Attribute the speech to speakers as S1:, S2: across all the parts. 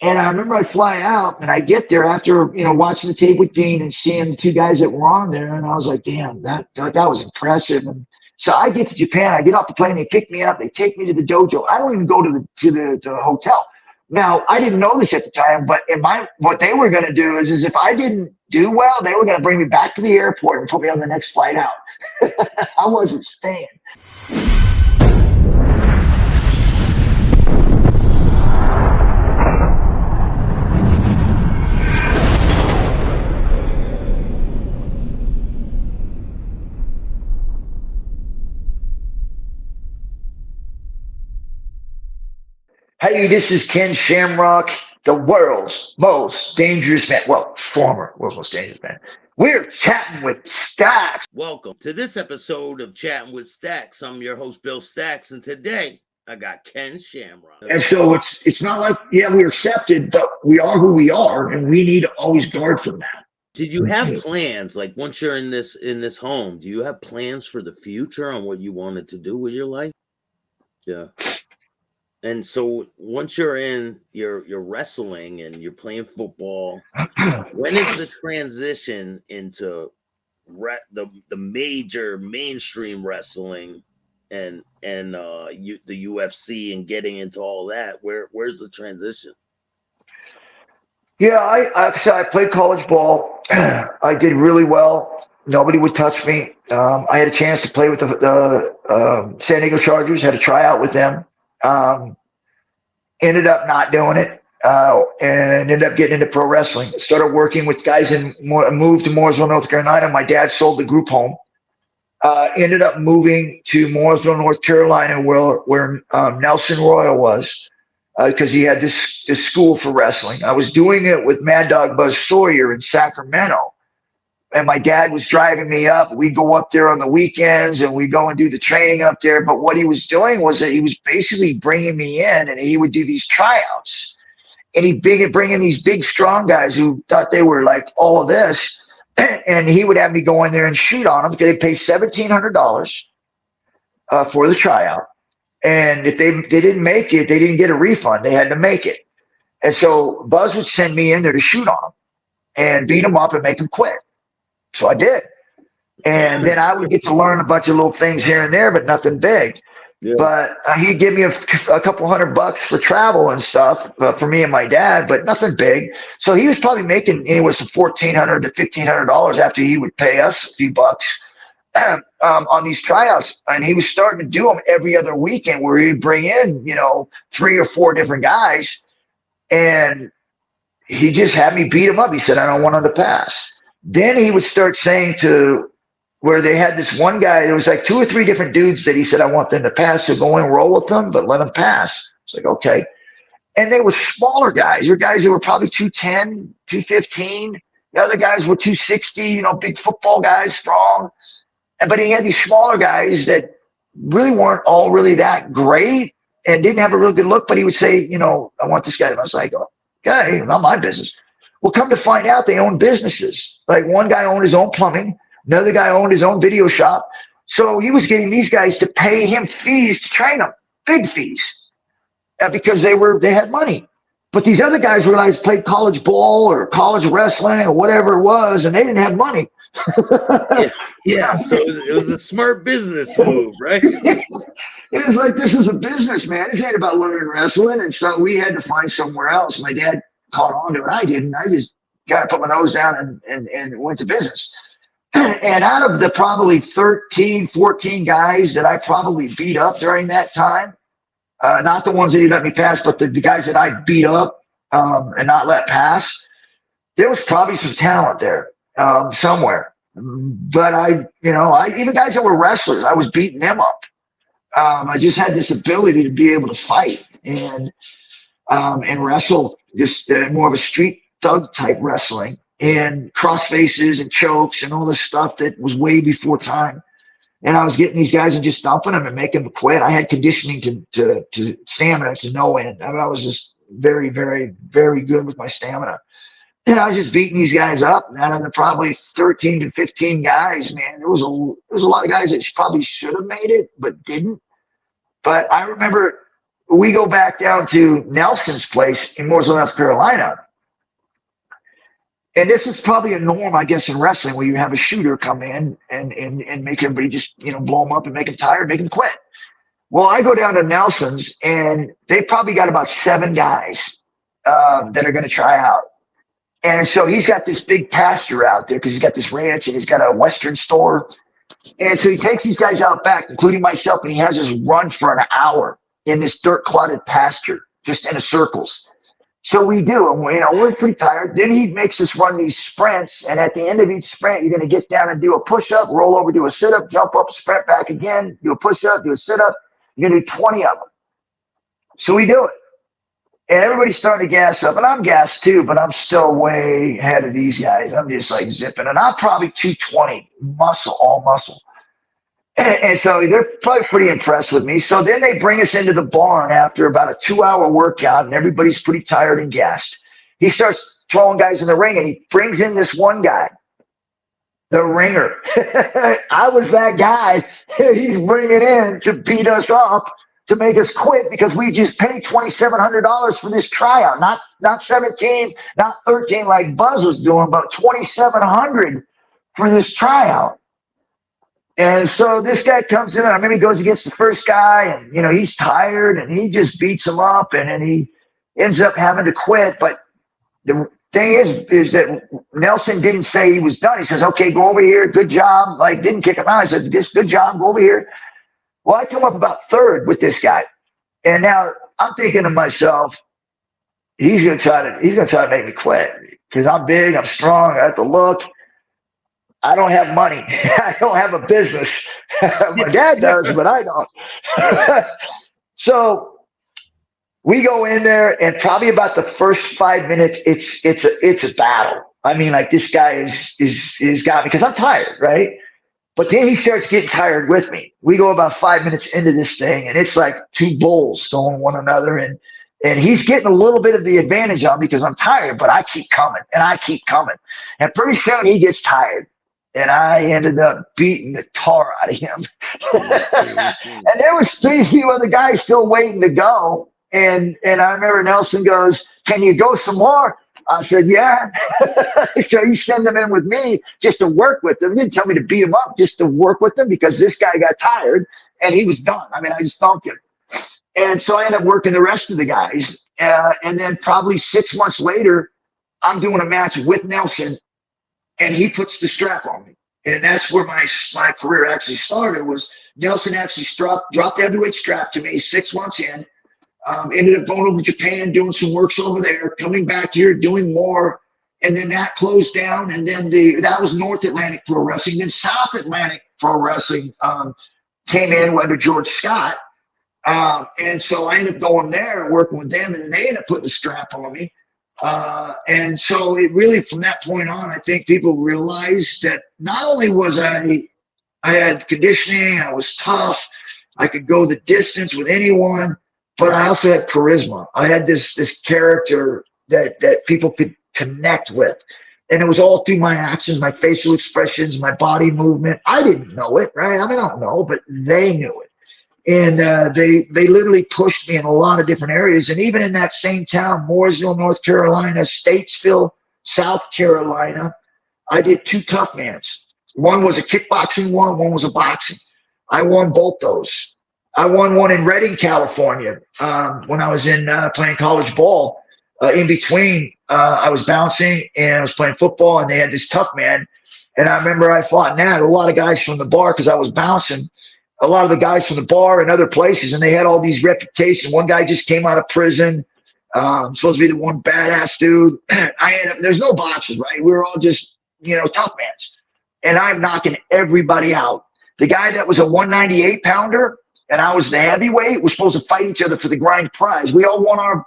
S1: And I remember I fly out and I get there after, watching the tape with Dean and seeing the two guys that were on there. And I was like, damn, that was impressive. And so I get to Japan, I get off the plane, they pick me up, they take me to the dojo. I don't even go to the hotel. Now, I didn't know this at the time, but what they were going to do is if I didn't do well, they were going to bring me back to the airport and put me on the next flight out. I wasn't staying. Hey, this is Ken Shamrock, the world's most dangerous man. Well, former world's most dangerous man. We're chatting with Staxx.
S2: Welcome to this episode of Chatting with Staxx. I'm your host, Bill Staxx, and today I got Ken Shamrock.
S1: And so it's not like, we're accepted, but we are who we are, and we need to always guard from that.
S2: Did you have plans, like once you're in this home, do you have plans for the future on what you wanted to do with your life? Yeah. And so once you're in your wrestling and you're playing football, when is the transition into the major mainstream wrestling and the UFC and getting into all that? Where's the transition?
S1: Yeah, I played college ball. I did really well. Nobody would touch me. I had a chance to play with the San Diego Chargers. Had a tryout with them. Ended up not doing it, and ended up getting into pro wrestling. Started working with guys moved to Mooresville, North Carolina. My dad sold the group home. Ended up moving to Mooresville, North Carolina, where Nelson Royal was, because he had this school for wrestling. I was doing it with Mad Dog Buzz Sawyer in Sacramento. And my dad was driving me up. We'd go up there on the weekends and we'd go and do the training up there. But what he was doing was that he was basically bringing me in and he would do these tryouts. And he'd bring in these big, strong guys who thought they were like all of this. And he would have me go in there and shoot on them because they pay $1,700 for the tryout. And if they didn't make it, they didn't get a refund. They had to make it. And so Buzz would send me in there to shoot on them and beat them up and make them quit. So I did. And then I would get to learn a bunch of little things here and there, but nothing big. Yeah. But he'd give me a couple $100 for travel and stuff for me and my dad, but nothing big. So he was probably making anywhere from $1,400 to $1,500 after he would pay us a few bucks on these tryouts. And he was starting to do them every other weekend where he'd bring in, 3 or 4 different guys. And he just had me beat him up. He said, I don't want him to pass. Then he would start saying to where they had this one guy, there was like 2 or 3 different dudes that he said, I want them to pass, so go and roll with them, but let them pass. It's like, okay. And they were smaller guys. They were guys that were probably 210, 215. The other guys were 260, big football guys, strong. But he had these smaller guys that really weren't all really that great and didn't have a real good look. But he would say, I want this guy. And I was like, okay, not my business. Well, come to find out, they own businesses. Like one guy owned his own plumbing. Another guy owned his own video shop. So he was getting these guys to pay him fees to train them, big fees, because they had money. But these other guys were like played college ball or college wrestling or whatever it was, and they didn't have money.
S2: Yeah. So it was a smart business move, right?
S1: It was like, this is a business, man. This ain't about learning wrestling. And so we had to find somewhere else. My dad caught on to it. I didn't. I just got to put my nose down and went to business. And out of the probably 13, 14 guys that I probably beat up during that time, not the ones that he let me pass, but the guys that I beat up and not let pass, there was probably some talent there somewhere. But I even guys that were wrestlers, I was beating them up. I just had this ability to be able to fight and wrestle, just more of a street thug type wrestling, and cross faces and chokes and all this stuff that was way before time. And I was getting these guys and just stomping them and making them quit. I had conditioning to stamina to no end. I was just very, very, very good with my stamina. And I was just beating these guys up. And out of the probably 13 to 15 guys, man, there was a lot of guys that probably should have made it but didn't. But I remember we go back down to Nelson's place in Mooresville, North Carolina. And this is probably a norm, I guess, in wrestling where you have a shooter come in and make everybody just, blow them up and make them tired, make them quit. Well, I go down to Nelson's and they probably got about 7 guys that are going to try out. And so he's got this big pasture out there because he's got this ranch and he's got a Western store. And so he takes these guys out back, including myself, and he has us run for an hour in this dirt clotted pasture, just in a circles. So we do, and we're pretty tired. Then he makes us run these sprints, and at the end of each sprint, you're going to get down and do a push-up, roll over, do a sit-up, jump up, sprint back again, do a push-up, do a sit-up. You're going to do 20 of them. So we do it. And everybody's starting to gas up, and I'm gassed too, but I'm still way ahead of these guys. I'm just like zipping, and I'm probably 220, all muscle. And so they're probably pretty impressed with me. So then they bring us into the barn after about a 2-hour workout, and everybody's pretty tired and gassed. He starts throwing guys in the ring, and he brings in this one guy, the ringer. I was that guy he's bringing in to beat us up, to make us quit, because we just paid $2,700 for this tryout. Not 17, not 13 like Buzz was doing, but $2,700 for this tryout. And so this guy comes in, and I remember he goes against the first guy, and he's tired, and he just beats him up, and then he ends up having to quit. But the thing is that Nelson didn't say he was done. He says, "Okay, go over here, good job." Like, didn't kick him out. I said, "Just good job, go over here." Well, I come up about third with this guy, and now I'm thinking to myself, he's gonna try to make me quit because I'm big, I'm strong, I have the look. I don't have money. I don't have a business. My dad does, but I don't. So we go in there, and probably about the first 5 minutes, it's a battle. I mean, like, this guy is got me because I'm tired, right? But then he starts getting tired with me. We go about 5 minutes into this thing, and it's like two bulls throwing one another, and he's getting a little bit of the advantage on me because I'm tired, but I keep coming, and I keep coming. And pretty soon he gets tired. And I ended up beating the tar out of him. And there was 3 other guys still waiting to go. And I remember Nelson goes, "Can you go some more?" I said, "Yeah." So he sent them in with me just to work with them. He didn't tell me to beat him up, just to work with them, because this guy got tired and he was done. I mean, I just thumped him. And so I ended up working the rest of the guys. And then probably 6 months later, I'm doing a match with Nelson, and he puts the strap on me. And that's where my career actually started. Was Nelson actually dropped the heavyweight strap to me 6 months in. Ended up going over to Japan, doing some works over there, coming back here, doing more. And then that closed down. And then that was North Atlantic Pro Wrestling. Then South Atlantic Pro Wrestling came in under George Scott. And so I ended up going there and working with them. And then they ended up putting the strap on me. And so it really, from that point on, I think people realized that not only was I had conditioning, I was tough, I could go the distance with anyone, but I also had charisma. I had this character that people could connect with. And it was all through my actions, my facial expressions, my body movement. I didn't know it, right? I mean, I don't know, but they knew it. And they literally pushed me in a lot of different areas. And even in that same town, Mooresville, North Carolina, Statesville, South Carolina, I did 2 tough mans. One was a kickboxing one was a boxing. I won both those. I won one in Redding, California, when I was in playing college ball. In between, I was bouncing and I was playing football, and they had this tough man. And I remember I fought in that. A lot of guys from the bar, because I was bouncing. A lot of the guys from the bar and other places, and they had all these reputations. One guy just came out of prison, supposed to be the one badass dude. There's no boxes, right? We were all just, tough mans. And I'm knocking everybody out. The guy that was a 198 pounder and I was the heavyweight, we're supposed to fight each other for the grand prize. We all won our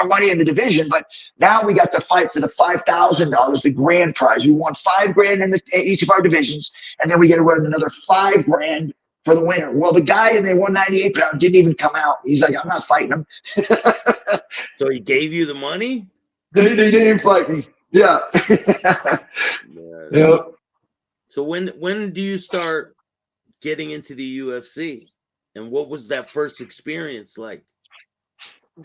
S1: money in the division, but now we got to fight for the $5,000, the grand prize. We won $5,000 in each of our divisions, and then we get to run another $5,000 for the winner. Well, the guy in the 198 pound didn't even come out. He's like, "I'm not fighting him."
S2: So he gave you the money?
S1: They didn't fight me. Yeah. Yeah.
S2: So when do you start getting into the UFC? And what was that first experience like?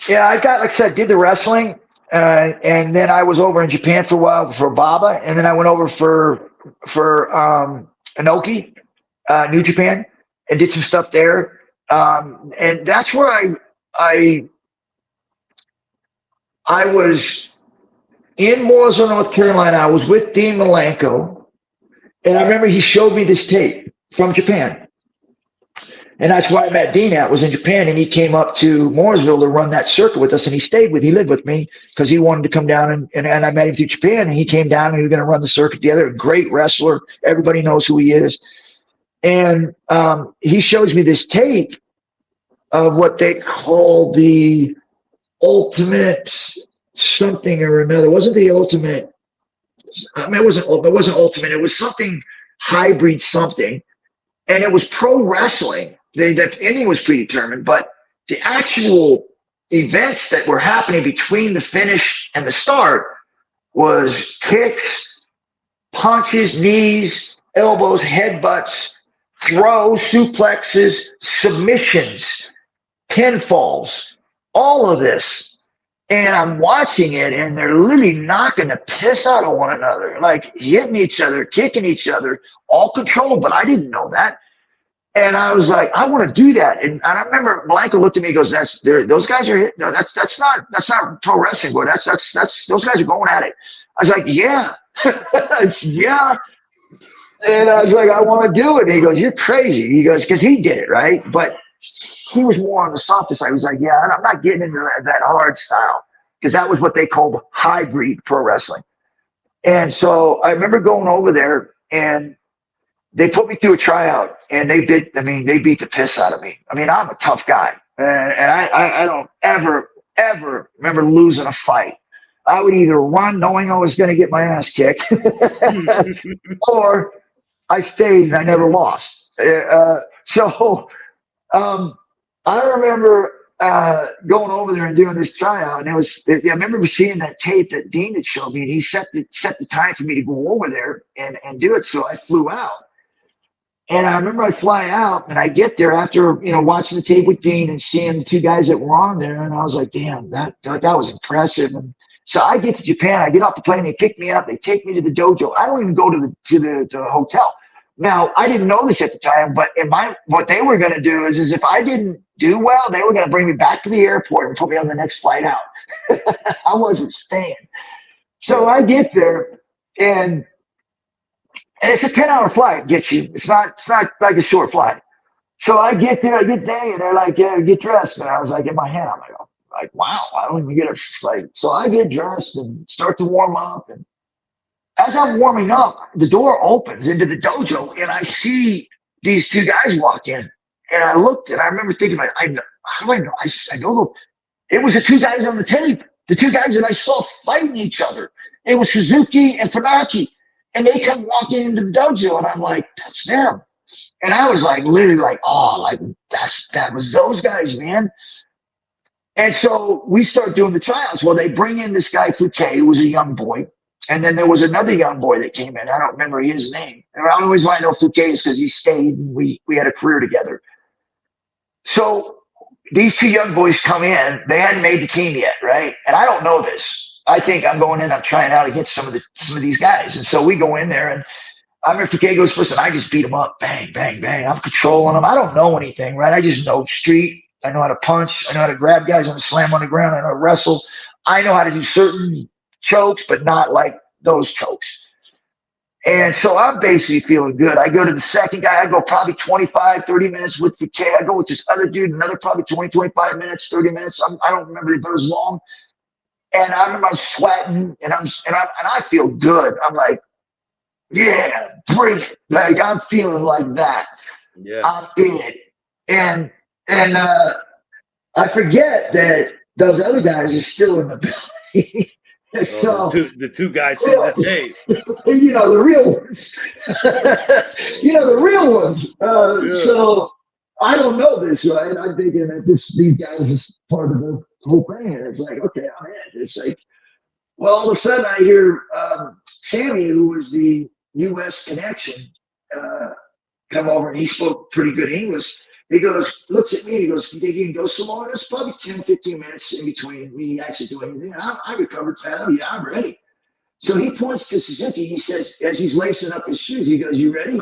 S1: Yeah, I got, like I said, did the wrestling, and then I was over in Japan for a while for Baba, and then I went over for Inoki, New Japan, and did some stuff there. And that's where I I was in Mooresville, North Carolina. I was with Dean Malenko, and I remember he showed me this tape from Japan. And that's why I met Dean at was in Japan, and he came up to Mooresville to run that circuit with us, and he lived with me because he wanted to come down, and I met him through Japan, and he came down and we were going to run the circuit together. A great wrestler, everybody knows who he is, and he shows me this tape of what they call the ultimate something or another. It wasn't the ultimate. I mean, it wasn't ultimate. It was something hybrid something, and it was pro wrestling. The ending was predetermined, but the actual events that were happening between the finish and the start was kicks, punches, knees, elbows, headbutts, throws, suplexes, submissions, pinfalls, all of this. And I'm watching it, and they're literally knocking the piss out of one another, like hitting each other, kicking each other, all controlled. But I didn't know that. And I was like, I want to do that. And I remember Blanco looked at me and goes, those guys are no, that's not pro wrestling, boy. That's those guys are going at it. I was like, yeah. Yeah. And I was like, I want to do it. And he goes, you're crazy. He goes, because he did it, right? But he was more on the softer side. He was like, yeah, I'm not getting into that hard style, because that was what they called hybrid pro wrestling. And so I remember going over there, and they put me through a tryout, and they beat the piss out of me. I mean, I'm a tough guy, and I don't ever remember losing a fight. I would either run knowing I was going to get my ass kicked, or I stayed and I never lost. So I remember going over there and doing this tryout, and I remember seeing that tape that Dean had showed me, and he set the time for me to go over there and do it. So I flew out. And I remember I fly out, and I get there after watching the tape with Dean and seeing the two guys that were on there, and I was like, damn, that was impressive. And so I get to Japan, I get off the plane, they pick me up, they take me to the dojo. I don't even go to the hotel. Now, I didn't know this at the time, but what they were going to do is if I didn't do well, they were going to bring me back to the airport and put me on the next flight out. I wasn't staying. So I get there, and it's a 10-hour flight, gets you. It's not like a short flight. So I get there, and they're like, yeah, get dressed. And I was like, in my head, I'm like, wow, I don't even get a flight. So I get dressed and start to warm up. And as I'm warming up, the door opens into the dojo, and I see these two guys walk in. And I looked, and I remember thinking, how do I know? I know it was the two guys on the tape, the two guys that I saw fighting each other. It was Suzuki and Funaki. And they come walking into the dojo, and I'm like, that's them. And I was like, literally like, oh, like that was those guys, man. And so we start doing the tryouts. Well, they bring in this guy, Fouquet, who was a young boy. And then there was another young boy that came in. I don't remember his name. And I always want to know Fouquet is because he stayed, and we had a career together. So these two young boys come in. They hadn't made the team yet, right? And I don't know this. I think I'm going in, I'm trying out against some of these guys. And so we go in there, and I remember Fouquet goes first, and I just beat him up. Bang, bang, bang. I'm controlling him. I don't know anything, right? I just know street. I know how to punch. I know how to grab guys and slam on the ground. I know how to wrestle. I know how to do certain chokes, but not like those chokes. And so I'm basically feeling good. I go to the second guy. I go probably 25, 30 minutes with Fouquet. I go with this other dude, another probably 20, 25 minutes, 30 minutes. I don't remember if it was long. And I remember I'm sweating, and I feel good. I'm like, yeah, bring it. Like, I'm feeling like that.
S2: Yeah.
S1: I'm in it. And I forget that those other guys are still in the building. So
S2: the two guys from the tape.
S1: The real ones. The real ones.
S2: Yeah.
S1: So I don't know this, right? I'm thinking that these guys are part of the whole thing. And it's like, okay, I'm in. It's like, well, all of a sudden I hear Sammy, who was the U.S. connection, come over, and he spoke pretty good English. He goes, looks at me, he goes, you think you can go some more? It's probably 10, 15 minutes in between me actually doing anything. I recovered fast. Yeah, I'm ready. So he points to Suzuki. He says, as he's lacing up his shoes, he goes, you ready?